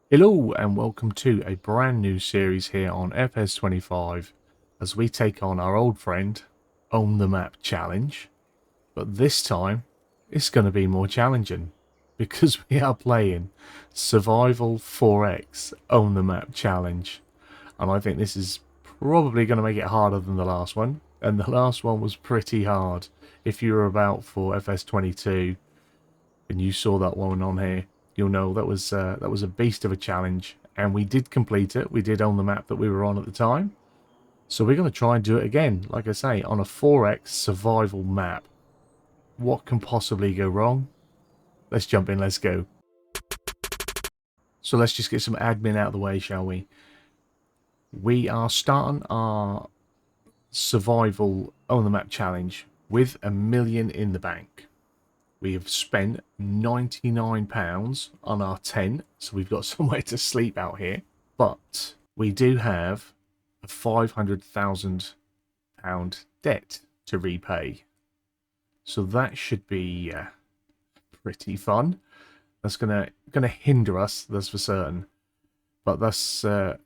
Hello and welcome to a brand new series here on FS25 as we take on our old friend Own the Map Challenge. But this time it's going to be more challenging because we are playing Survival 4X Own the Map Challenge. And I think this is probably going to make it harder than the last one. And the last one was pretty hard. If you were about for FS22 and you saw that one on here, you'll know that was a beast of a challenge, and we did complete it. We did own the map that we were on at the time, so we're going to try and do it again, like I say, on a 4x survival map. What can possibly go wrong? Let's jump in, let's go. So let's just get some admin out of the way, shall we? We are starting our survival own the map challenge with £1 million in the bank. We have spent £99 on our tent, so we've got somewhere to sleep out here. But we do have a £500,000 debt to repay. So that should be pretty fun. That's gonna hinder us, that's for certain. But that's how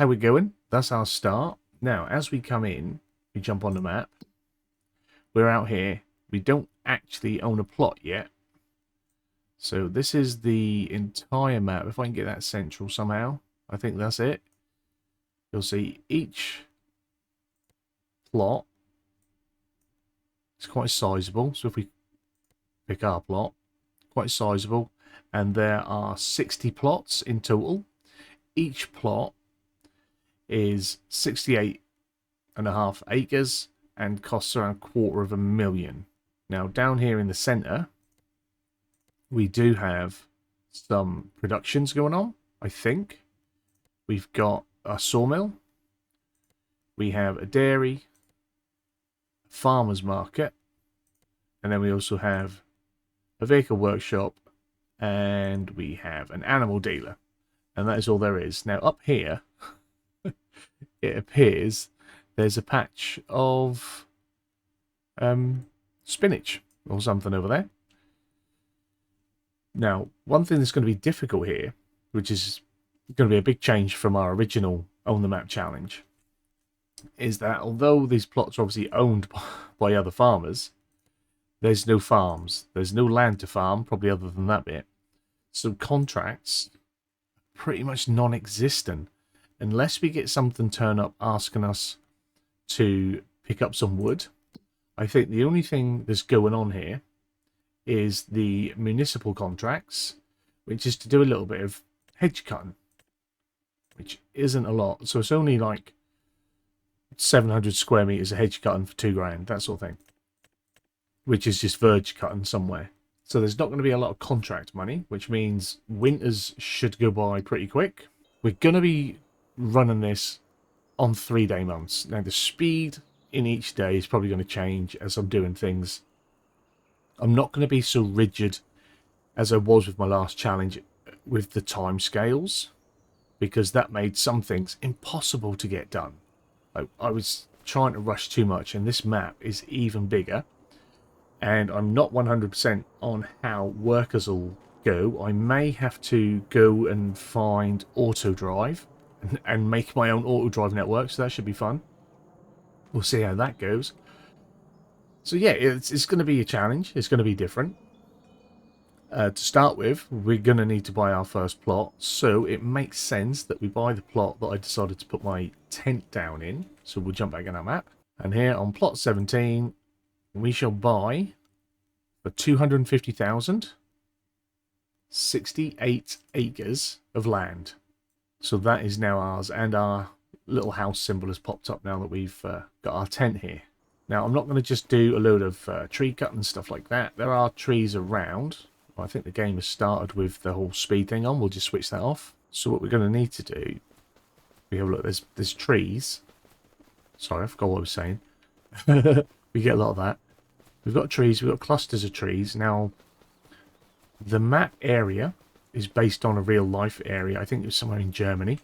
we're going. That's our start. Now, as we come in, we jump on the map. We're out here. We don't actually own a plot yet. So this is the entire map. If I can get that central somehow, I think that's it. You'll see each plot is quite sizable. So if we pick our plot, quite sizable. And there are 60 plots in total. Each plot is 68.5 acres and costs around £250,000. Now, down here in the center, we do have some productions going on, I think. We've got a sawmill. We have a dairy, a farmer's market, and then we also have a vehicle workshop, and we have an animal dealer. And that is all there is. Now, up here, it appears there's a patch of spinach or something over there. Now, one thing that's going to be difficult here, which is going to be a big change from our original Own the Map challenge, is that although these plots are obviously owned by other farmers, there's no farms. There's no land to farm, probably other than that bit. So contracts are pretty much non-existent unless we get something turn up asking us to pick up some wood. I think the only thing that's going on here is the municipal contracts, which is to do a little bit of hedge cutting, which isn't a lot. So it's only like 700 square meters of hedge cutting for £2,000, that sort of thing, which is just verge cutting somewhere. So there's not going to be a lot of contract money, which means winters should go by pretty quick. We're going to be running this on 3-day months. Now, the speed in each day is probably going to change as I'm doing things. I'm not going to be so rigid as I was with my last challenge with the time scales, because that made some things impossible to get done. I was trying to rush too much, and this map is even bigger, and I'm not 100% on how workers will go. I may have to go and find auto drive and make my own auto drive network, so that should be fun. We'll see how that goes. So yeah, it's going to be a challenge. It's going to be different. To start with, we're going to need to buy our first plot. So it makes sense that we buy the plot that I decided to put my tent down in. So we'll jump back in our map. And here on plot 17, we shall buy for 250,000, 68 acres of land. So that is now ours, and our little house symbol has popped up now that we've got our tent here. Now, I'm not going to just do a load of tree cut and stuff like that. There are trees around. I think the game has started with the whole speed thing on. We'll just switch that off. So what we're going to need to do, we have a look, there's trees. Sorry, I forgot what I was saying. We get a lot of that. We've got trees, we've got clusters of trees. Now, the map area is based on a real life area. I think it was somewhere in Germany.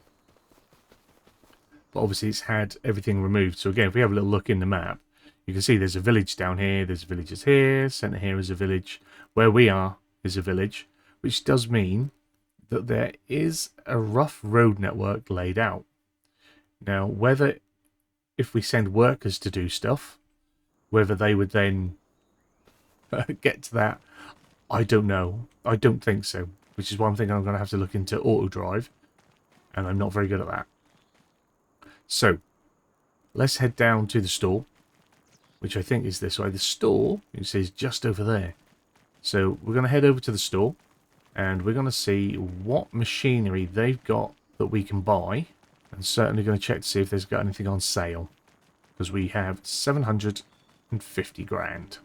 But obviously it's had everything removed. So again, if we have a little look in the map, you can see there's a village down here, there's villages here, centre here is a village. Where we are is a village, which does mean that there is a rough road network laid out. Now, whether if we send workers to do stuff, whether they would then get to that, I don't know. I don't think so, which is one thing I'm going to have to look into auto drive, and I'm not very good at that. So, let's head down to the store, which I think is this way. The store, you see, is just over there. So, we're going to head over to the store, and we're going to see what machinery they've got that we can buy, and certainly going to check to see if there's got anything on sale, because we have 750 grand.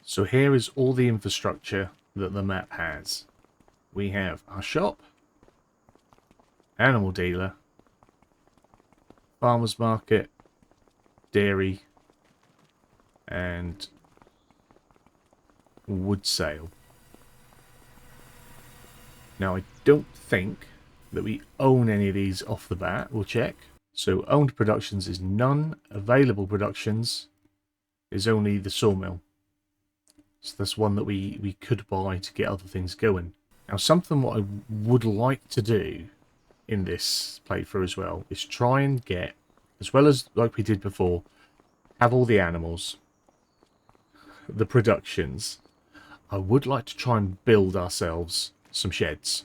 So here is all the infrastructure that the map has. We have our shop, animal dealer, farmer's market, dairy, and wood sale. Now I don't think that we own any of these off the bat. We'll check. So owned productions is none. Available productions is only the sawmill. So that's one that we could buy to get other things going. Now something what I would like to do in this playthrough as well is try and get, as well as like we did before, have all the animals, the productions. I would like to try and build ourselves some sheds.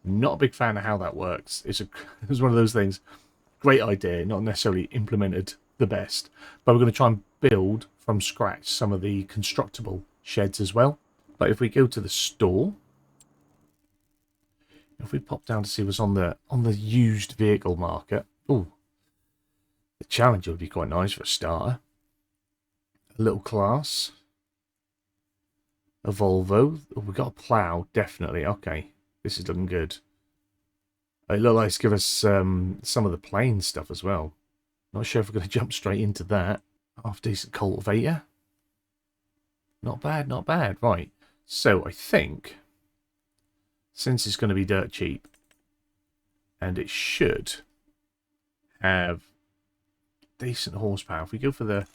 Not a big fan of how that works. It's one of those things. Great idea, not necessarily implemented the best. But we're going to try and build from scratch some of the constructible sheds as well. But if we go to the store, if we pop down to see what's on the used vehicle market, oh, the Challenger would be quite nice for a starter. A little class, a Volvo. Oh, we got a plough, definitely. Okay, this is looking good. It looks like it's give us some of the plain stuff as well. Not sure if we're going to jump straight into that. Half decent cultivator. Not bad, not bad. Right. So I think, since it's going to be dirt cheap, and it should have decent horsepower. If we go for the...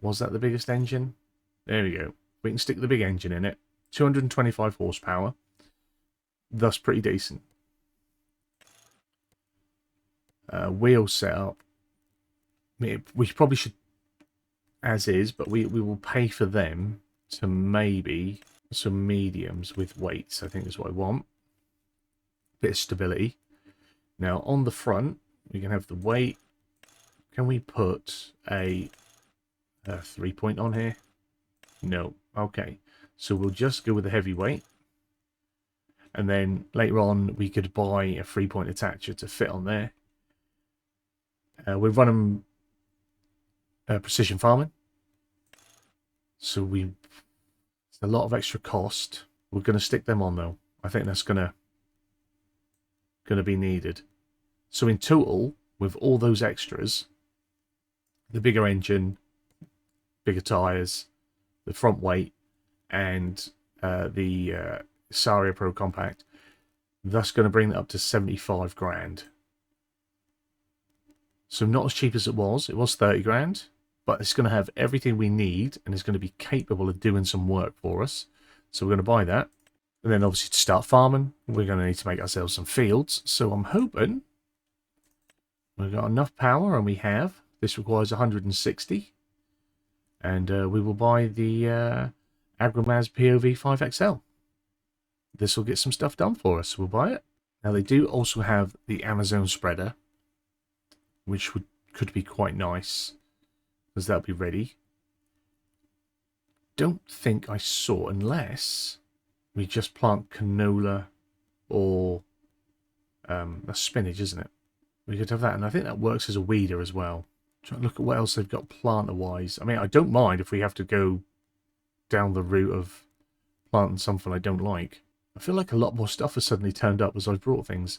Was that the biggest engine? There we go. We can stick the big engine in it. 225 horsepower. Thus pretty decent. Wheel setup. We probably should, as is, but we will pay for them to maybe some mediums with weights. I think is what I want. Bit of stability. Now on the front, we can have the weight. Can we put a 3-point on here? No. Okay. So we'll just go with the heavyweight. And then later on, we could buy a 3-point attacher to fit on there. We're running precision farming. So it's a lot of extra cost. We're going to stick them on though. I think that's going to be needed. So in total, with all those extras, the bigger engine, bigger tyres, the front weight, and the Saria Pro Compact, that's going to bring that up to 75 grand. So not as cheap as it was. It was 30 grand, but it's going to have everything we need, and it's going to be capable of doing some work for us. So we're going to buy that. And then obviously to start farming, we're going to need to make ourselves some fields. So I'm hoping we've got enough power, and we have. This requires 160. And we will buy the Agrimaz POV 5XL. This will get some stuff done for us. We'll buy it. Now they do also have the Amazon spreader, which could be quite nice, because that'll be ready. Don't think I saw, unless we just plant canola or that's spinach, isn't it? We could have that, and I think that works as a weeder as well. Try and look at what else they've got planter-wise. I mean, I don't mind if we have to go down the route of planting something I don't like. I feel like a lot more stuff has suddenly turned up as I've brought things.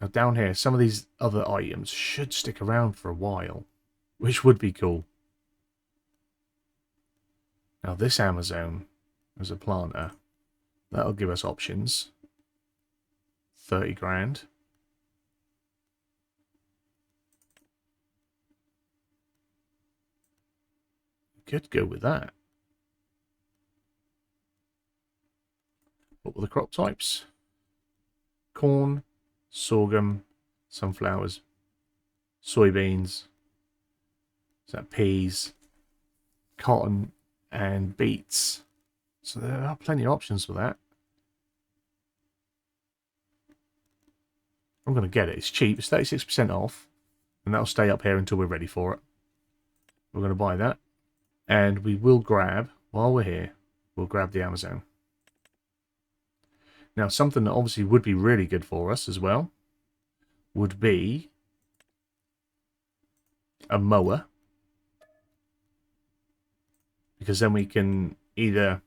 Now down here, some of these other items should stick around for a while, which would be cool. Now this Amazon as a planter, that'll give us options. 30 grand. could go with that. What were the crop types? Corn, sorghum, sunflowers, soybeans, so peas, cotton, and beets. So there are plenty of options for that. I'm going to get it. It's cheap. It's 36% off. And that'll stay up here until we're ready for it. We're going to buy that. And we will grab, while we're here, we'll grab the Amazon. Now, something that obviously would be really good for us as well would be a mower. Because then we can either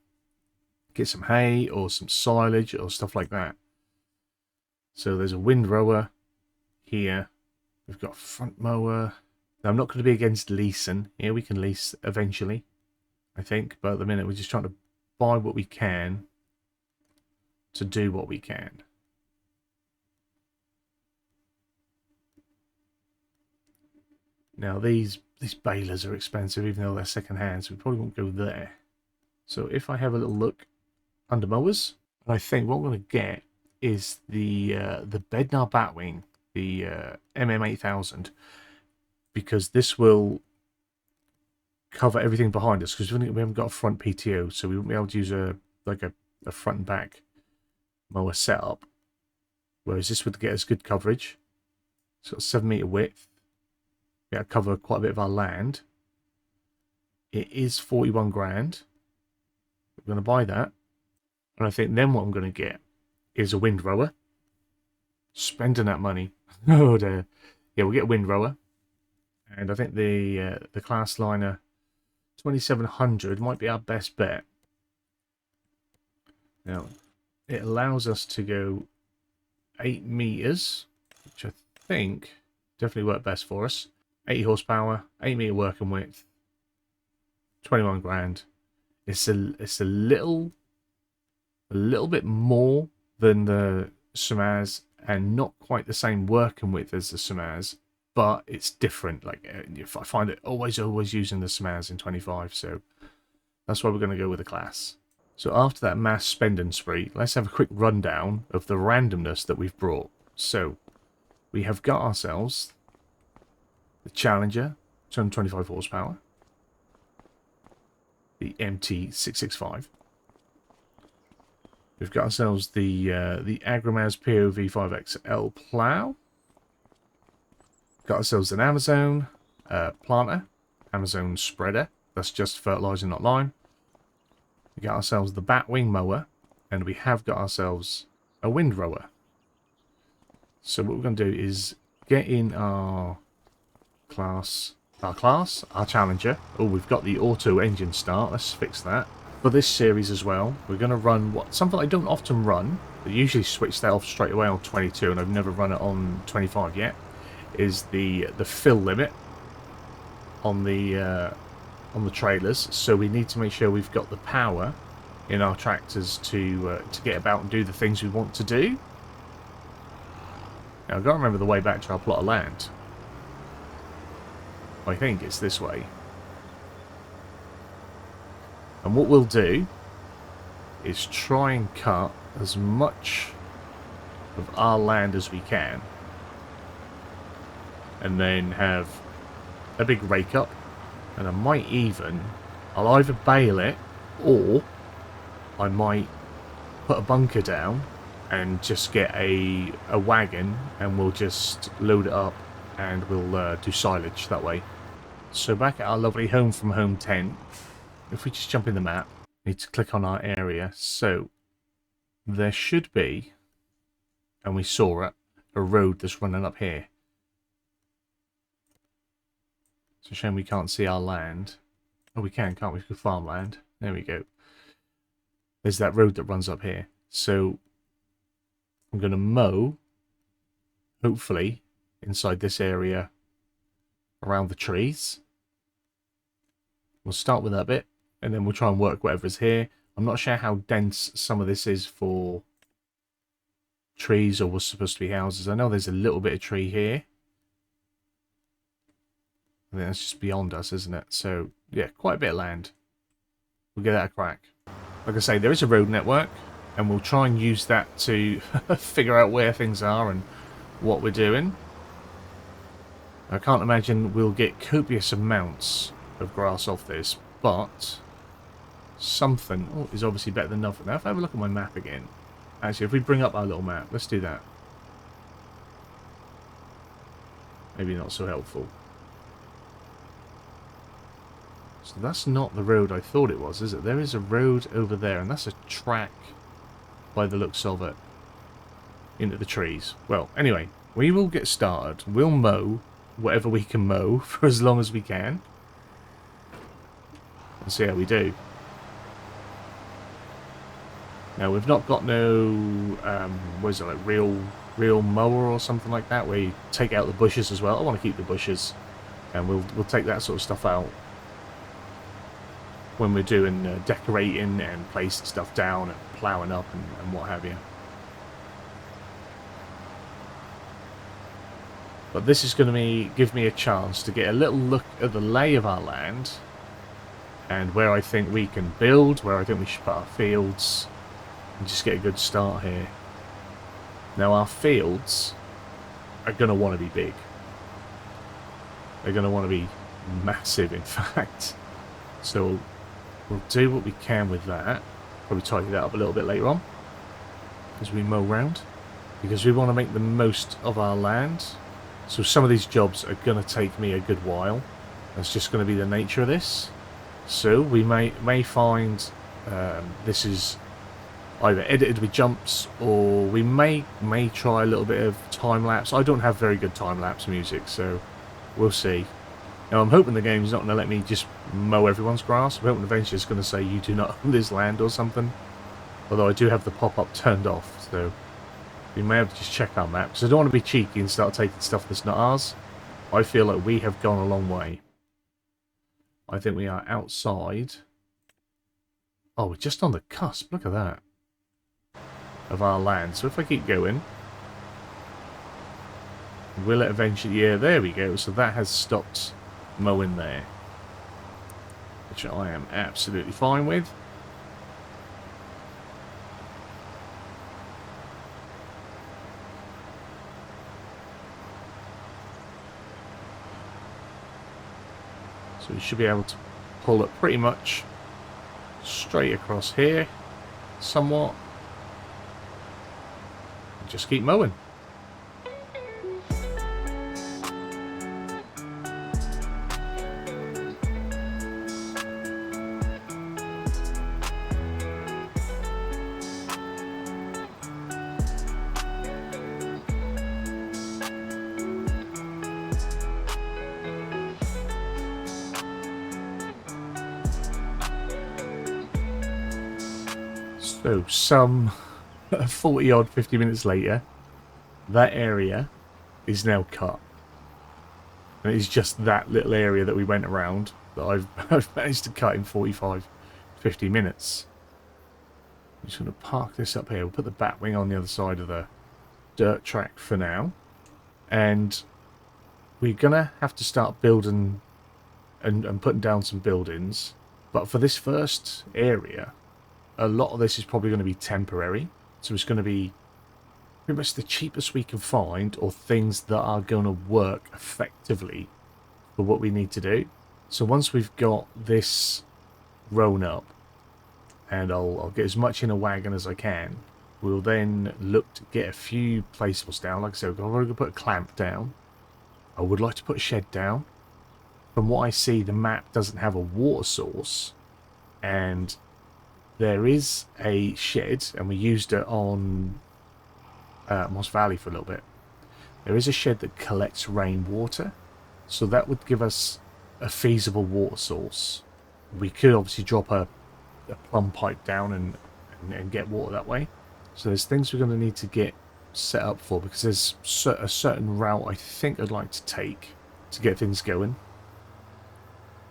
get some hay or some silage or stuff like that. So there's a windrower here. We've got a front mower. Now, I'm not going to be against leasing. Yeah, we can lease eventually, I think. But at the minute, we're just trying to buy what we can to do what we can. Now, these balers are expensive, even though they're second hand, so we probably won't go there. So if I have a little look under mowers, I think what I'm going to get is the Bednar Batwing, the MM8000, because this will cover everything behind us, because we haven't got a front PTO, so we won't be able to use a front and back mower setup. Whereas this would get us good coverage. It's got 7 meter width. Yeah, cover quite a bit of our land. It is 41 grand. We're going to buy that. And I think then what I'm going to get is a windrower. Spending that money. Oh dear. Yeah, we'll get a windrower. And I think the class liner 2700 might be our best bet. Now, it allows us to go 8 meters, which I think definitely work best for us. 80 horsepower, 8 meter working width, 21 grand. It's a little bit more than the Samaz and not quite the same working width as the Samaz, but it's different. Like, if I find it always using the Samaz in 25, so that's why we're going to go with the class. So after that mass spending spree, let's have a quick rundown of the randomness that we've brought. So we have got ourselves the Challenger, 225 horsepower, the MT665. We've got ourselves the Agrimaz POV5XL plow. Got ourselves an Amazon planter, Amazon spreader. That's just fertilizer, not lime. We got ourselves the Batwing mower, and we have got ourselves a windrower. So what we're going to do is get in our Challenger. Oh, we've got the auto engine start. Let's fix that. For this series as well, we're going to run something I don't often run. I usually switch that off straight away on 22, and I've never run it on 25 yet. Is the fill limit on the trailers? So we need to make sure we've got the power in our tractors to get about and do the things we want to do. Now I've got to remember the way back to our plot of land. I think it's this way. And what we'll do is try and cut as much of our land as we can. And then have a big rake up. And I'll either bale it, or I might put a bunker down and just get a wagon, and we'll just load it up and we'll do silage that way. So back at our lovely home from home tent, if we just jump in the map, we need to click on our area. So there should be, and we saw it, a road that's running up here. It's a shame we can't see our land. Oh, we can, can't we? We can farmland. There we go. There's that road that runs up here. So I'm going to mow, hopefully, inside this area around the trees. We'll start with that bit, and then we'll try and work whatever's here. I'm not sure how dense some of this is for trees or what's supposed to be houses. I know there's a little bit of tree here. I think that's just beyond us, isn't it? So yeah, quite a bit of land. We'll give that a crack. Like I say, there is a road network, and we'll try and use that to figure out where things are and what we're doing. I can't imagine we'll get copious amounts of grass off this, but something is obviously better than nothing. Now, if I have a look at my map again, actually, if we bring up our little map, let's do that. Maybe not so helpful. So that's not the road I thought it was, is it? There is a road over there, and that's a track by the looks of it into the trees. Well, anyway, we will get started. We'll mow whatever we can mow for as long as we can. And see how we do. Now, we've not got no, what is it, like real mower or something like that, where you take out the bushes as well. I want to keep the bushes, and we'll take that sort of stuff out when we're doing decorating and placing stuff down and ploughing up and what have you. But this is going to give me a chance to get a little look at the lay of our land and where I think we can build, where I think we should put our fields, and just get a good start here. Now, our fields are going to want to be big. They're going to want to be massive, in fact. So we'll do what we can with that. Probably tidy that up a little bit later on as we mow round, because we want to make the most of our land. So some of these jobs are going to take me a good while. That's just going to be the nature of this. So we may find this is either edited with jumps, or we may try a little bit of time lapse. I don't have very good time lapse music, so we'll see. Now, I'm hoping the game's not going to let me just mow everyone's grass. I'm hoping eventually it's going to say you do not own this land or something. Although I do have the pop-up turned off, so we may have to just check our map. Because I don't want to be cheeky and start taking stuff that's not ours. I feel like we have gone a long way. I think we are outside. Oh, we're just on the cusp. Look at that. Of our land. So if I keep going, will it eventually... Yeah, there we go. So that has stopped mowing there, which I am absolutely fine with. So we should be able to pull it pretty much straight across here somewhat. And just keep mowing. So some 40 odd 50 minutes later, that area is now cut. And it's just that little area that we went around that I've managed to cut in 45, 50 minutes. I'm just going to park this up here. We'll put the batwing on the other side of the dirt track for now. And we're going to have to start building and putting down some buildings. But for this first area, a lot of this is probably going to be temporary. So it's going to be pretty much the cheapest we can find, or things that are going to work effectively for what we need to do. So once we've got this rown up, and I'll get as much in a wagon as I can, we'll then look to get a few placeables down. Like I said, we're going to put a clamp down. I would like to put a shed down. From what I see, the map doesn't have a water source, and there is a shed, and we used it on Moss Valley for a little bit. There is a shed that collects rainwater, so that would give us a feasible water source. We could obviously drop a plumb pipe down and get water that way. So there's things we're going to need to get set up for, because there's a certain route I think I'd like to take to get things going.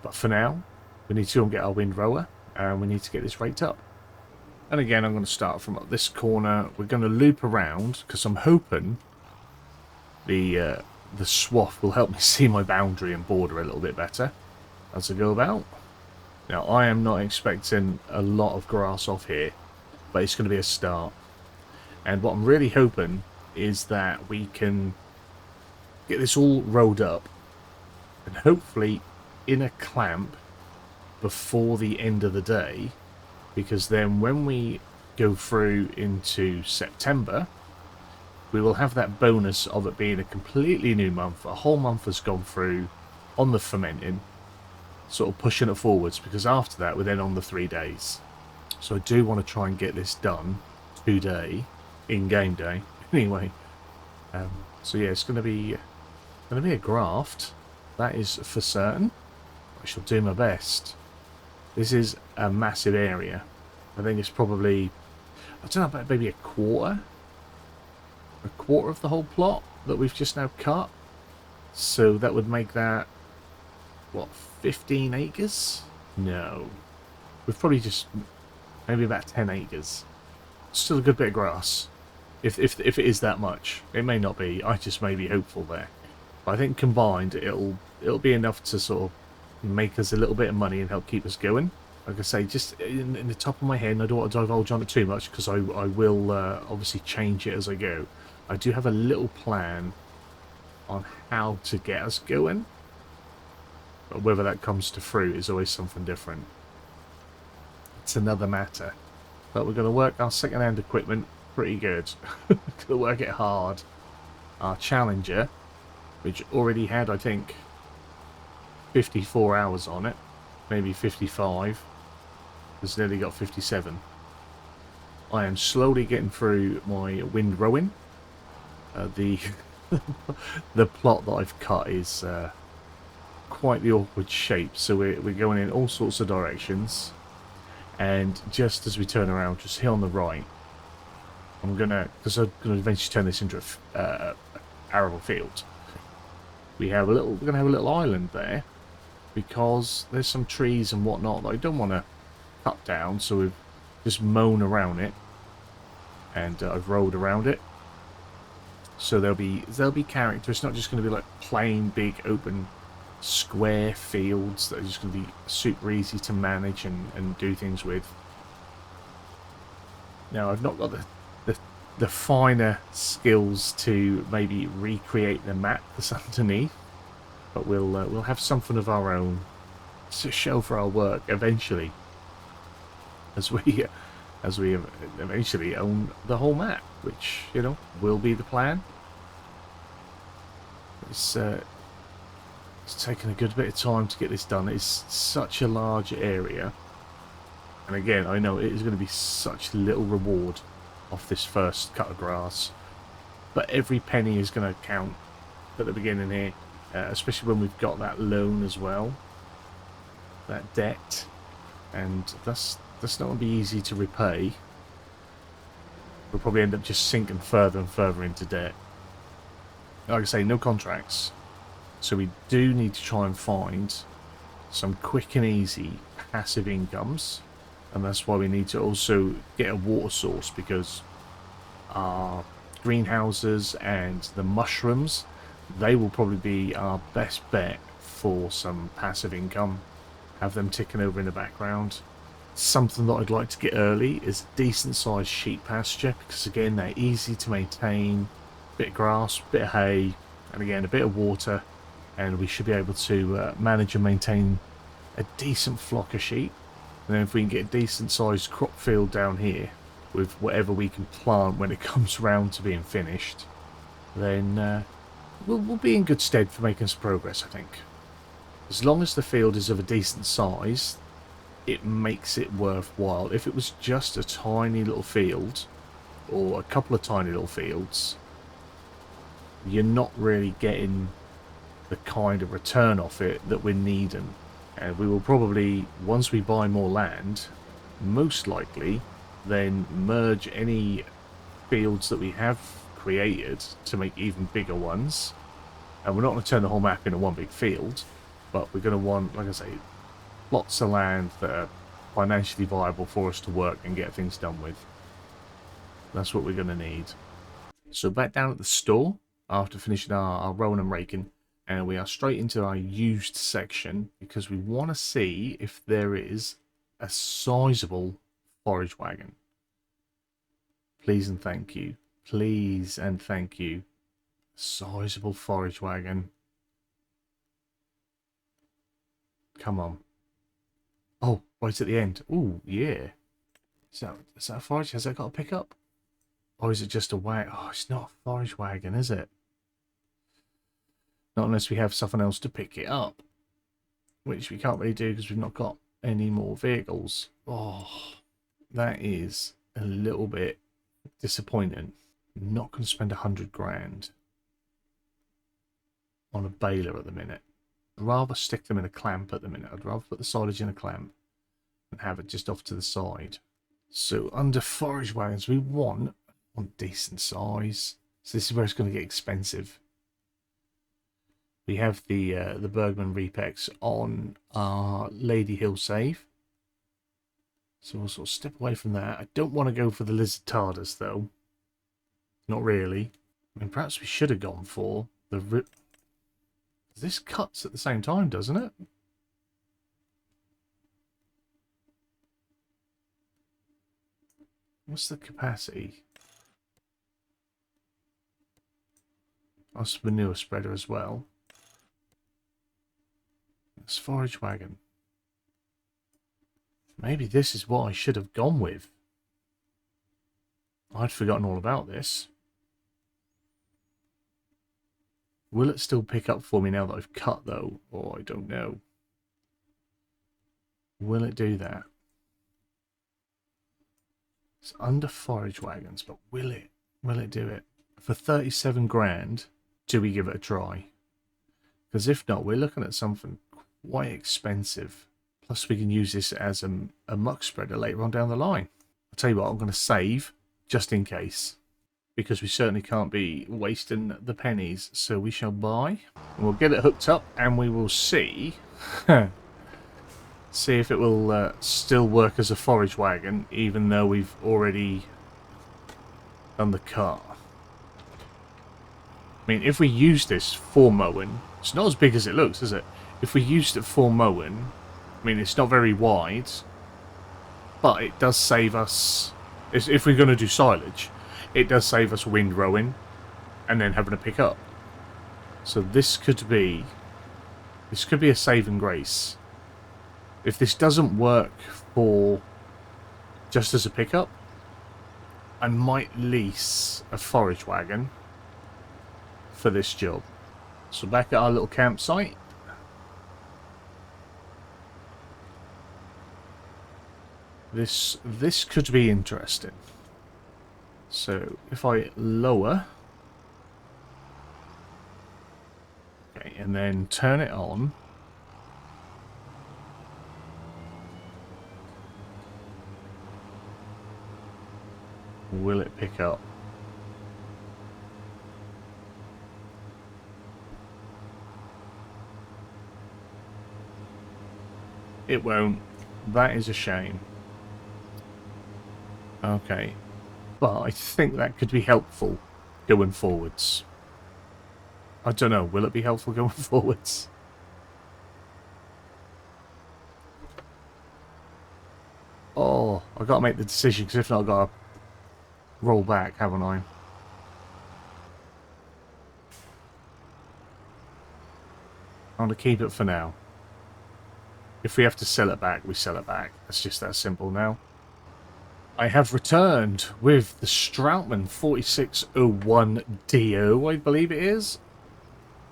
But for now, we need to go and get our windrower, and we need to get this raked up. And again, I'm going to start from up this corner. We're going to loop around, because I'm hoping the swath will help me see my boundary and border a little bit better as I go about. Now, I am not expecting a lot of grass off here, but it's going to be a start. And what I'm really hoping is that we can get this all rolled up and hopefully in a clamp before the end of the day, because then when we go through into September, we will have that bonus of it being a completely new month. A whole month has gone through on the fermenting, sort of pushing it forwards, because after that we're then on the 3 days. So I do want to try and get this done today, in game day. Anyway, so yeah, it's going to be a graft, that is for certain. I shall do my best. This is a massive area. I think it's probably, I don't know, about maybe a quarter of the whole plot that we've just now cut. So that would make that, what, 15 acres? No. We've probably just, maybe about 10 acres. Still a good bit of grass. If it is that much. It may not be. I just may be hopeful there. But I think combined it'll be enough to sort of make us a little bit of money and help keep us going. Like I say, just in the top of my head, and I don't want to divulge on it too much because I will obviously change it as I go. I do have a little plan on how to get us going, but whether that comes to fruit is always something different. It's another matter. But we're going to work our second-hand equipment pretty good. Going to work it hard. Our Challenger, which already had, I think, 54 hours on it, maybe 55, has nearly got 57. I am slowly getting through my wind rowing. The plot that I've cut is quite the awkward shape, so we're going in all sorts of directions, and just as we turn around, just here on the right, because I'm gonna eventually turn this into a arable field. We're gonna have a little island there, because there's some trees and whatnot that I don't want to cut down, so we've just mown around it, and I've rolled around it. So there'll be character. It's not just going to be like plain big open square fields that are just going to be super easy to manage and do things with. Now I've not got the finer skills to maybe recreate the map that's underneath, but we'll have something of our own to show for our work eventually, as we eventually own the whole map, which, you know, will be the plan. It's taken a good bit of time to get this done. It's such a large area, and again, I know it is going to be such little reward off this first cut of grass, but every penny is going to count at the beginning here, especially when we've got that loan as well, that debt, and that's not going to be easy to repay. We'll probably end up just sinking further and further into debt. Like I say, no contracts, so we do need to try and find some quick and easy passive incomes, and that's why we need to also get a water source, because our greenhouses and the mushrooms, they will probably be our best bet for some passive income. Have them ticking over in the background. Something that I'd like to get early is a decent sized sheep pasture, because again, they're easy to maintain. Bit of grass, bit of hay, and again a bit of water, and we should be able to manage and maintain a decent flock of sheep. And then if we can get a decent sized crop field down here with whatever we can plant when it comes round to being finished, then we'll be in good stead for making some progress, I think. As long as the field is of a decent size, it makes it worthwhile. If it was just a tiny little field, or a couple of tiny little fields, you're not really getting the kind of return off it that we're needing. And we will probably, once we buy more land, most likely then merge any fields that we have created to make even bigger ones. And we're not going to turn the whole map into one big field, but we're going to want, like I say, lots of land that are financially viable for us to work and get things done with. That's what we're going to need. So back down at the store, after finishing our rowing and raking, And we are straight into our used section because we want to see if there is a sizable forage wagon. Please and thank you. Please and thank you. Sizable forage wagon. Come on. Oh, right at the end. Oh, yeah. Is that a forage? Has that got a pickup? Or is it just a wagon? Oh, it's not a forage wagon, is it? Not unless we have something else to pick it up. Which we can't really do because we've not got any more vehicles. Oh, that is a little bit disappointing. I'm not going to spend 100 grand on a baler at the minute. I'd rather stick them in a clamp at the minute. I'd rather put the silage in a clamp and have it just off to the side. So under forage wagons, we want decent size. So this is where it's going to get expensive. We have the Bergman Repex on our Lady Hill save. So we'll sort of step away from that. I don't want to go for the Lizard TARDIS though. Not really. I mean, perhaps we should have gone for the... This cuts at the same time, doesn't it? What's the capacity? That's manure spreader as well. It's forage wagon. Maybe this is what I should have gone with. I'd forgotten all about this. Will it still pick up for me now that I've cut though? Or I don't know. Will it do that? It's under forage wagons, but will it? Will it do it? For 37 grand, do we give it a try? Because if not, we're looking at something quite expensive. Plus we can use this as a muck spreader later on down the line. I'll tell you what, I'm going to save just in case. Because we certainly can't be wasting the pennies. So we shall buy. And we'll get it hooked up and we will see. See if it will still work as a forage wagon. Even though we've already done the cut. I mean, if we use this for mowing. It's not as big as it looks, is it? If we used it for mowing. I mean, it's not very wide. But it does save us. If we're going to do silage. It does save us windrowing and then having to pick up. So this could be a saving grace. If this doesn't work for just as a pickup, I might lease a forage wagon for this job. So back at our little campsite. This could be interesting. So, if I lower... Okay, and then turn it on. Will it pick up? It won't. That is a shame. Okay. But I think that could be helpful going forwards. I don't know. Will it be helpful going forwards? Oh, I've got to make the decision because if not, I've got to roll back, haven't I? I'm going to keep it for now. If we have to sell it back, we sell it back. It's just that simple now. I have returned with the Strautmann 4601 DO, I believe it is.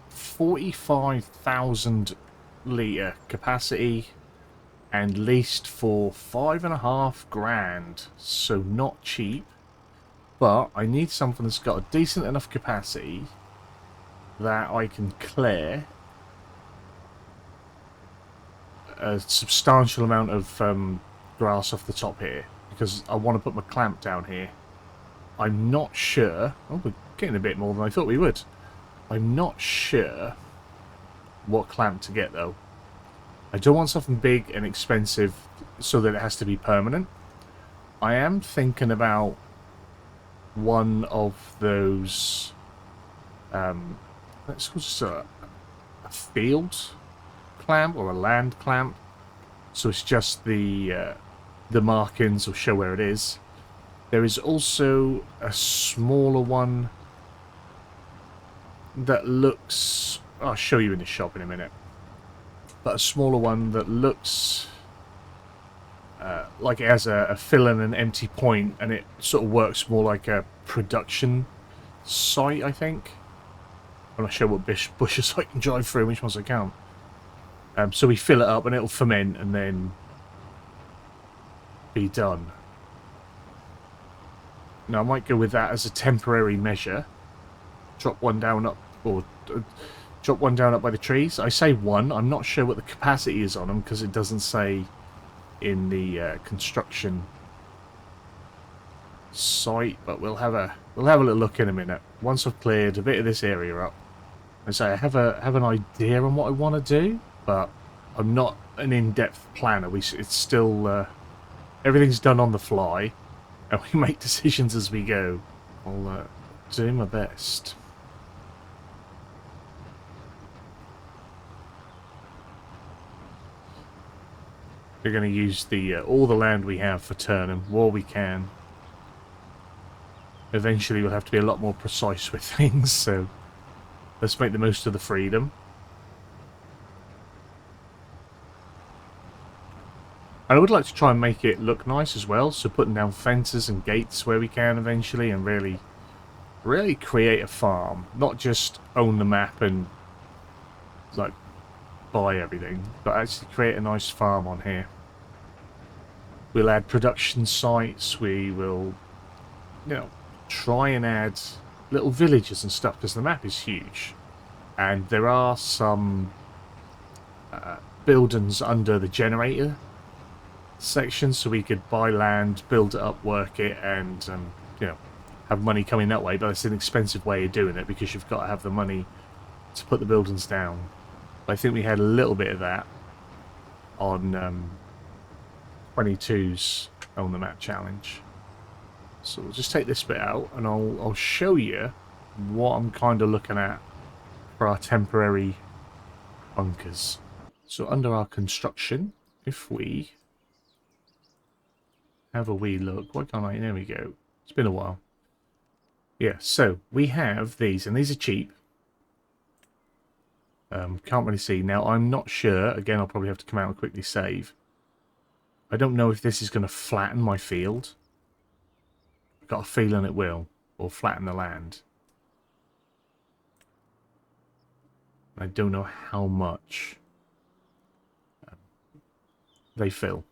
45,000 litre capacity and leased for 5.5 grand. So not cheap, but I need something that's got a decent enough capacity that I can clear a substantial amount of grass off the top here. Because I want to put my clamp down here. I'm not sure... Oh, we're getting a bit more than I thought we would. I'm not sure what clamp to get, though. I don't want something big and expensive so that it has to be permanent. I am thinking about one of those... let's just a field clamp or a land clamp. So it's just the markings will show where it is. There is also a smaller one that looks... I'll show you in the shop in a minute. But a smaller one that looks like it has a fill and an empty point, and it sort of works more like a production site, I think. I'm not sure what bushes I can drive through, which ones I can't. So we fill it up and it'll ferment and then be done. Now I might go with that as a temporary measure. Drop one down up, or drop one down up by the trees. I say one. I'm not sure what the capacity is on them because it doesn't say in the construction site. But we'll have a little look in a minute once I've cleared a bit of this area up. I say I have an idea on what I want to do, but I'm not an in-depth planner. It's still everything's done on the fly, and we make decisions as we go. I'll do my best. We're going to use the all the land we have for Turnham, while we can. Eventually we'll have to be a lot more precise with things, so let's make the most of the freedom. And I would like to try and make it look nice as well, so putting down fences and gates where we can eventually, and really create a farm. Not just own the map and like buy everything, but actually create a nice farm on here. We'll add production sites, we will, you know, try and add little villages and stuff, because the map is huge. And there are some buildings under the generator section, so we could buy land, build it up, work it, and you know, have money coming that way. But it's an expensive way of doing it because you've got to have the money to put the buildings down. But I think we had a little bit of that on 22's on the map challenge. So we'll just take this bit out, and I'll show you what I'm kind of looking at for our temporary bunkers. So under our construction, if we have a wee look, why can't I? There we go. It's been a while. Yeah, so we have these, and these are cheap. Can't really see. Now, I'm not sure. Again, I'll probably have to come out and quickly save. I don't know if this is going to flatten my field. I've got a feeling it will, or flatten the land. I don't know how much they fill,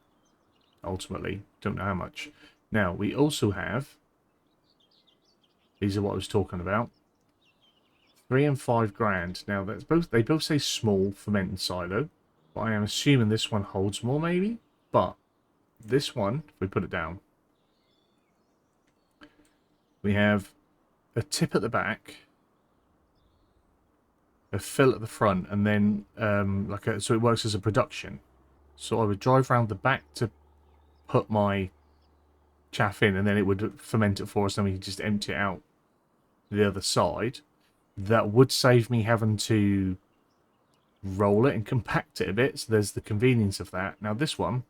ultimately. Don't know how much. Now, we also have, these are what I was talking about, 3 and 5 grand. Now, that's they both say small fermenting silo, but I am assuming this one holds more, maybe. But this one, if we put it down, we have a tip at the back, a fill at the front, and then so it works as a production. So I would drive around the back to put my chaff in, and then it would ferment it for us, and we could just empty it out the other side. That would save me having to roll it and compact it a bit, so there's the convenience of that. Now this one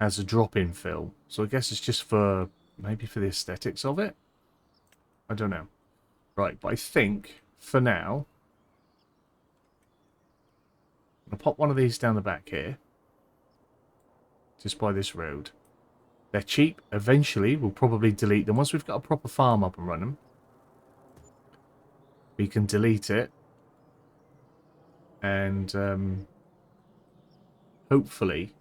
has a drop-in fill, so I guess it's just for, maybe for the aesthetics of it? I don't know. Right, but I think, for now, I'm going to pop one of these down the back here, just by this road. They're cheap. Eventually, we'll probably delete them. Once we've got a proper farm up and running, we can delete it. And hopefully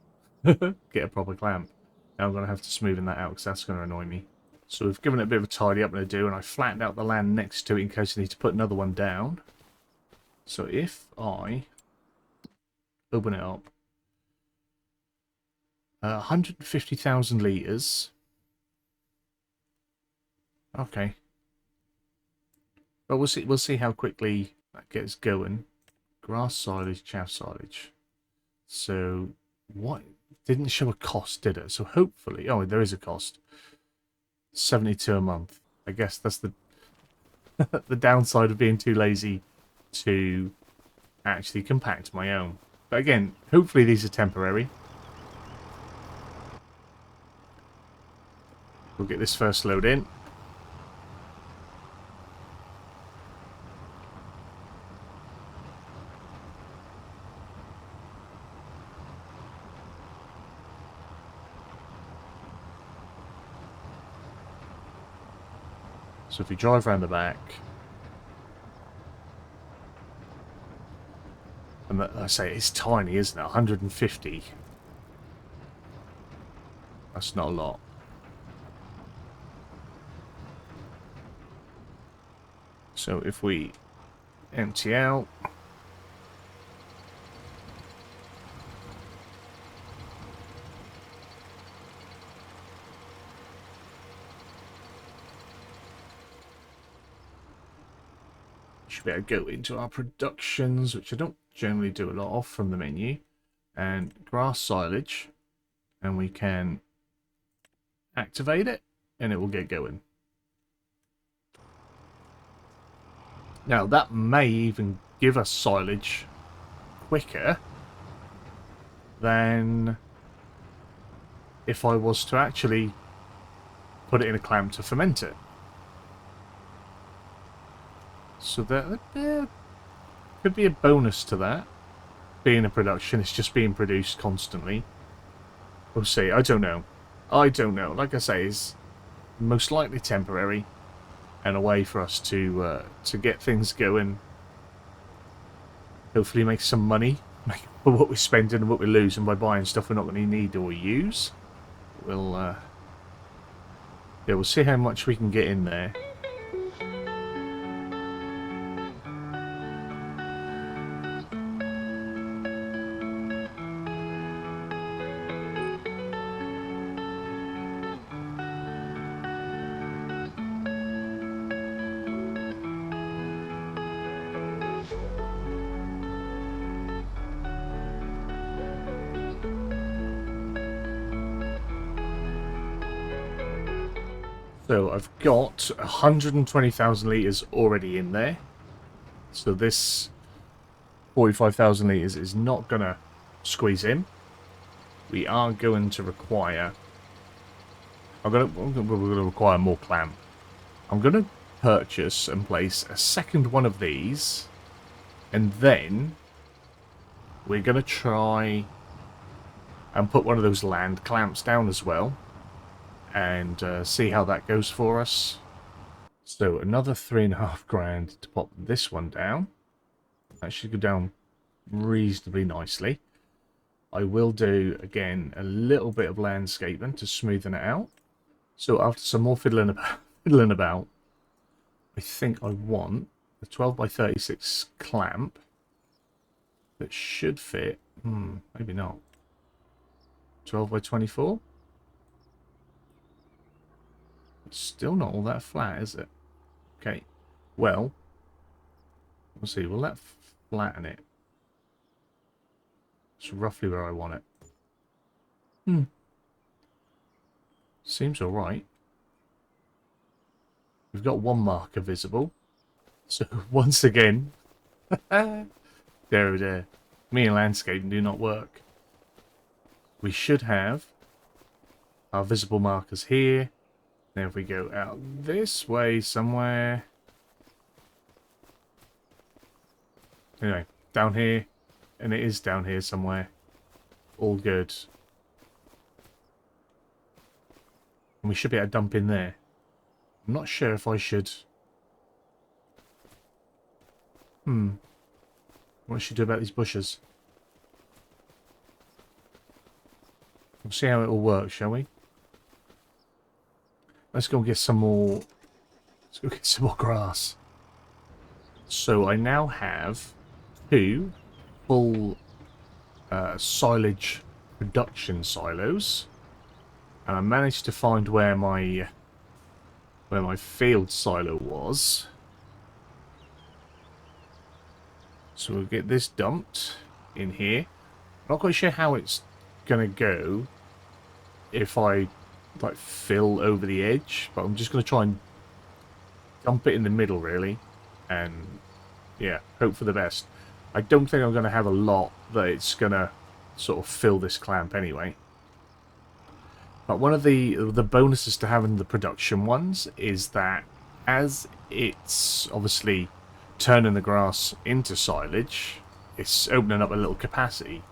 get a proper clamp. Now I'm going to have to smoothen that out because that's going to annoy me. So we've given it a bit of a tidy up to do, and I flattened out the land next to it in case I need to put another one down. So if I open it up, 150,000 litres. Okay. But we'll see how quickly that gets going. Grass silage, chaff silage. So what didn't show a cost, did it? So hopefully, oh, there is a cost. 72 a month. I guess that's the the downside of being too lazy to actually compact my own. But again, hopefully these are temporary. We'll get this first load in. So if we drive around the back, and I say it's tiny, isn't it? 150. That's not a lot. So if we empty out, should be able to go into our productions, which I don't generally do a lot of from the menu, and grass silage, and we can activate it and it will get going. Now that may even give us silage quicker than if I was to actually put it in a clamp to ferment it. So there could be a bonus to that. Being a production, it's just being produced constantly. We'll see. I don't know. I don't know. Like I say, it's most likely temporary and a way for us to get things going. Hopefully make some money for what we're spending and what we're losing by buying stuff we're not going to need or use. We'll yeah, we'll see how much we can get in there. So I've got 120,000 litres already in there. So this 45,000 litres is not going to squeeze in. We are going to require... we're going to require more clamp. I'm going to purchase and place a second one of these. And then we're going to try and put one of those land clamps down as well. And see how that goes for us. So another 3.5 grand to pop this one down. That should go down reasonably nicely. I will do again a little bit of landscaping to smoothen it out. So after some more fiddling about, I think I want a 12x36 clamp that should fit. Maybe not. 12x24. It's still not all that flat, is it? Okay. Well, we'll see. Will that flatten it? It's roughly where I want it. Seems alright. We've got one marker visible. So, once again... there. Me and landscaping do not work. We should have our visible markers here. Then if we go out this way somewhere... Anyway, down here. And it is down here somewhere. All good. And we should be able to dump in there. I'm not sure if I should... What should I do about these bushes? We'll see how it all works, shall we? Let's go get some more... Let's go get some more grass. So I now have 2 full silage production silos. And I managed to find where my field silo was. So we'll get this dumped in here. I'm not quite sure how it's going to go if I like fill over the edge, but I'm just going to try and dump it in the middle, really, and yeah, hope for the best. I don't think I'm going to have a lot that it's going to sort of fill this clamp anyway. But one of the bonuses to having the production ones is that as it's obviously turning the grass into silage, it's opening up a little capacity.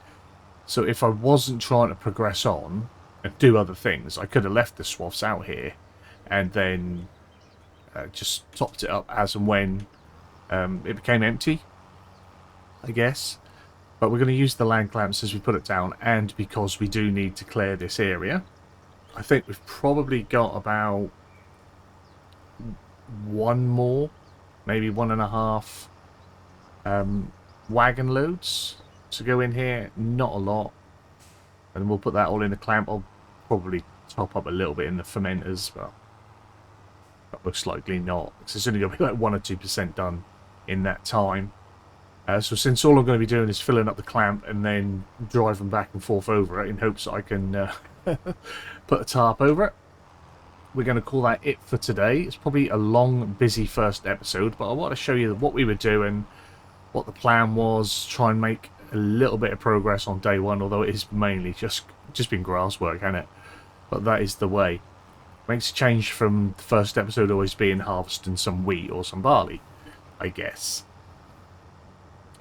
So if I wasn't trying to progress on and do other things, I could have left the swaths out here and then just topped it up as and when it became empty, I guess. But we're going to use the land clamps as we put it down, and because we do need to clear this area. I think we've probably got about one more, maybe 1.5 wagon loads to go in here. Not a lot. And we'll put that all in the clamp. I'll probably top up a little bit in the fermenters, but most likely not, because it's only going to be like 1 or 2% done in that time. So since all I'm going to be doing is filling up the clamp and then driving back and forth over it in hopes that I can put a tarp over it, we're going to call that it for today. It's probably a long, busy first episode, but I want to show you what we were doing, what the plan was, try and make a little bit of progress on day one, although it is mainly just been grass work, hasn't it? But that is the way. Makes a change from the first episode always being harvesting some wheat or some barley, I guess.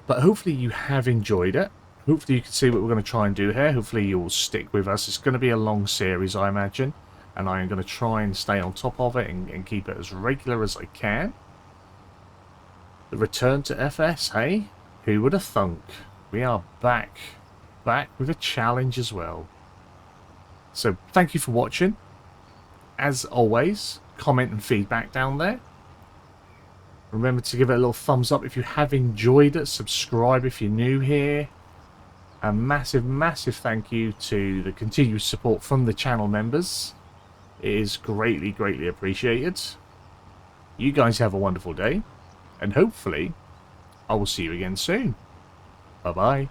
But hopefully you have enjoyed it. Hopefully you can see what we're going to try and do here. Hopefully you'll stick with us. It's going to be a long series, I imagine. And I am going to try and stay on top of it and keep it as regular as I can. The return to FS, hey? Who would have thunk? We are back. Back with a challenge as well. So thank you for watching. As always, comment and feedback down there. Remember to give it a little thumbs up if you have enjoyed it. Subscribe if you're new here. A massive, massive thank you to the continued support from the channel members. It is greatly, greatly appreciated. You guys have a wonderful day. And hopefully, I will see you again soon. Bye-bye.